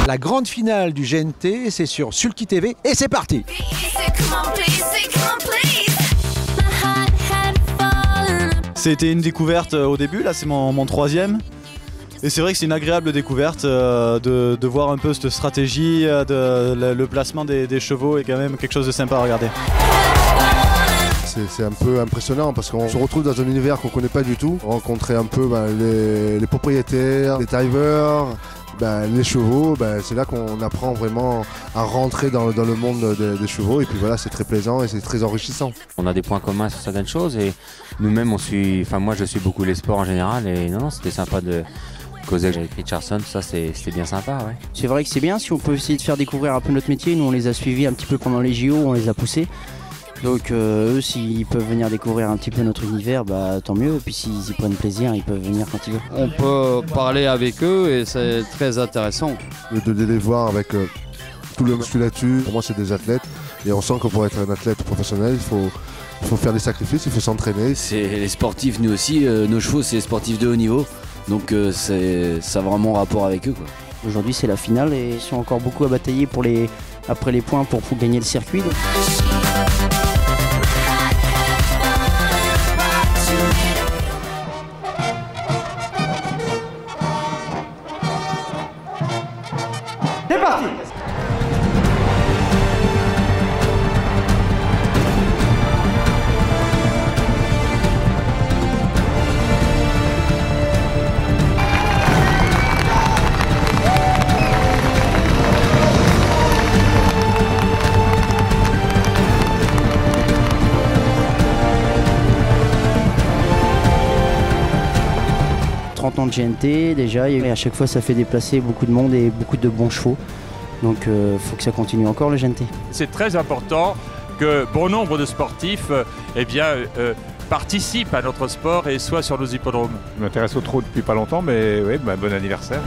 La grande finale du GNT, c'est sur Sulky TV et c'est parti. C'était une découverte au début, là c'est mon troisième. Et c'est vrai que c'est une agréable découverte de voir un peu cette stratégie, le placement des chevaux est quand même quelque chose de sympa à regarder. C'est un peu impressionnant parce qu'on se retrouve dans un univers qu'on ne connaît pas du tout. Rencontrer un peu les propriétaires, les drivers, les chevaux, c'est là qu'on apprend vraiment à rentrer dans le monde des chevaux. Et puis voilà, c'est très plaisant et c'est très enrichissant. On a des points communs sur certaines choses et nous-mêmes moi je suis beaucoup les sports en général et non c'était sympa de causer avec Richardson, ça c'était bien sympa. Ouais. C'est vrai que c'est bien si on peut essayer de faire découvrir un peu notre métier. Nous on les a suivis un petit peu pendant les JO, on les a poussés. Donc eux, s'ils peuvent venir découvrir un petit peu notre univers, tant mieux. Et puis s'ils y prennent plaisir, ils peuvent venir quand ils veulent. On peut parler avec eux et c'est très intéressant. De les voir avec tout le musculature, pour moi c'est des athlètes. Et on sent que pour être un athlète professionnel, il faut faire des sacrifices, il faut s'entraîner. C'est les sportifs, nous aussi, nos chevaux c'est les sportifs de haut niveau. Donc ça a vraiment rapport avec eux, quoi. Aujourd'hui c'est la finale et ils sont encore beaucoup à batailler après les points pour gagner le circuit. Donc. C'est parti. Ans de GNT déjà et à chaque fois ça fait déplacer beaucoup de monde et beaucoup de bons chevaux, donc faut que ça continue encore le GNT. C'est très important que bon nombre de sportifs participent à notre sport et soient sur nos hippodromes. Je m'intéresse au trot depuis pas longtemps, mais oui, bon anniversaire.